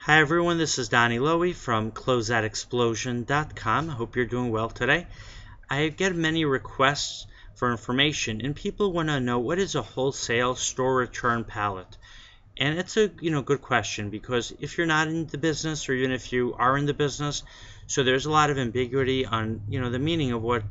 Hi everyone, this is Donnie Lowy from Closeoutexplosion.com. I hope you're doing well today. I get many requests for information and people want to know what is a wholesale store return pallet. And it's a good question, because if you're not in the business, or even if you are in the business, so there's a lot of ambiguity on the meaning of what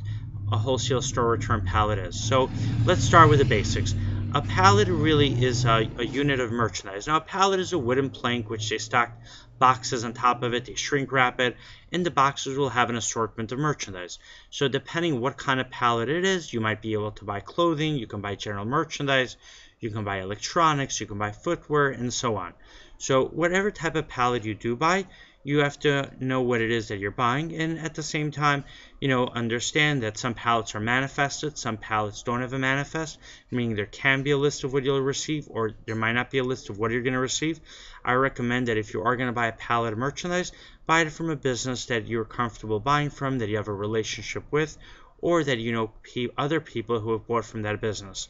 a wholesale store return pallet is. So let's start with the basics. A pallet really is a unit of merchandise. Now, a pallet is a wooden plank which they stack boxes on top of it, they shrink wrap it, and the boxes will have an assortment of merchandise. So depending what kind of pallet it is, you might be able to buy clothing, you can buy general merchandise, you can buy electronics, you can buy footwear, and so on. So whatever type of pallet you do buy, you have to know what it is that you're buying, and at the same time, understand that some pallets are manifested, some pallets don't have a manifest, meaning there can be a list of what you'll receive, or there might not be a list of what you're going to receive. I recommend that if you are going to buy a pallet of merchandise, buy it from a business that you're comfortable buying from, that you have a relationship with, or that you know other people who have bought from that business.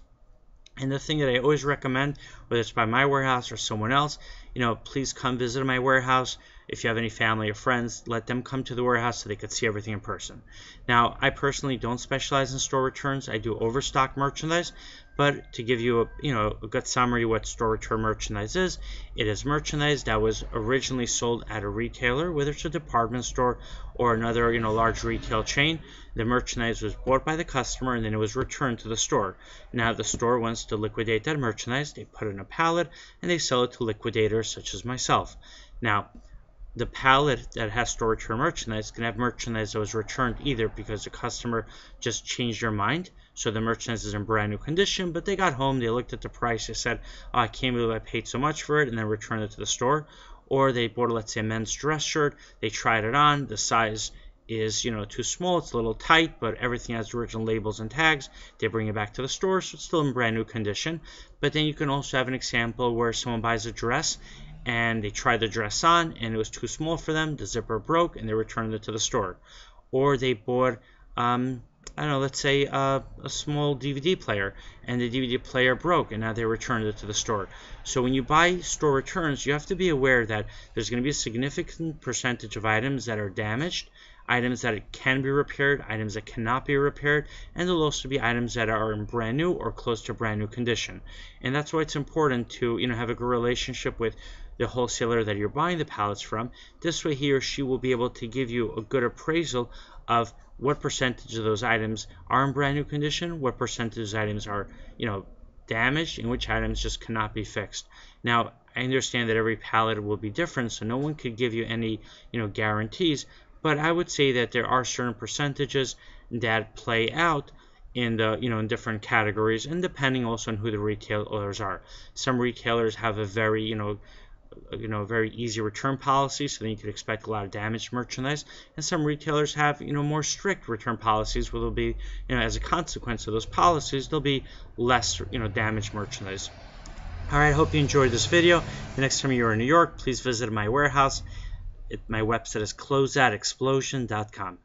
And the thing that I always recommend, whether it's by my warehouse or someone else, please come visit my warehouse. If you have any family or friends, let them come to the warehouse so they could see everything in person. Now, I personally don't specialize in store returns. I do overstock merchandise, but to give you a good summary what store return merchandise is, it is merchandise that was originally sold at a retailer, whether it's a department store or another large retail chain. The merchandise was bought by the customer and then it was returned to the store. Now the store wants to liquidate that merchandise. They put it in a pallet and they sell it to liquidators such as myself. Now, the pallet that has store return merchandise can have merchandise that was returned either because the customer just changed their mind, so the merchandise is in brand new condition, but they got home, they looked at the price, they said, oh, I can't believe I paid so much for it, and then returned it to the store. Or they bought, let's say, a men's dress shirt, they tried it on, the size is too small, it's a little tight, but everything has original labels and tags. They bring it back to the store, so it's still in brand new condition. But then you can also have an example where someone buys a dress and they tried the dress on and it was too small for them, the zipper broke, and they returned it to the store. Or they bought let's say a small DVD player, and the DVD player broke, and now they returned it to the store. So when you buy store returns, you have to be aware that there's going to be a significant percentage of items that are damaged, items that can be repaired, items that cannot be repaired, and there'll also be items that are in brand new or close to brand new condition. And that's why it's important to have a good relationship with the wholesaler that you're buying the pallets from. This way he or she will be able to give you a good appraisal of what percentage of those items are in brand new condition, what percentage of those items are damaged, and which items just cannot be fixed. Now, I understand that every pallet will be different, so no one could give you any guarantees, but I would say that there are certain percentages that play out in the in different categories, and depending also on who the retailers are. Some retailers have a very very easy return policy, so then you could expect a lot of damaged merchandise, and some retailers have more strict return policies where there'll be as a consequence of those policies there'll be less damaged merchandise. Alright, I hope you enjoyed this video. The next time you're in New York, please visit my warehouse. My website is closeoutexplosion.com.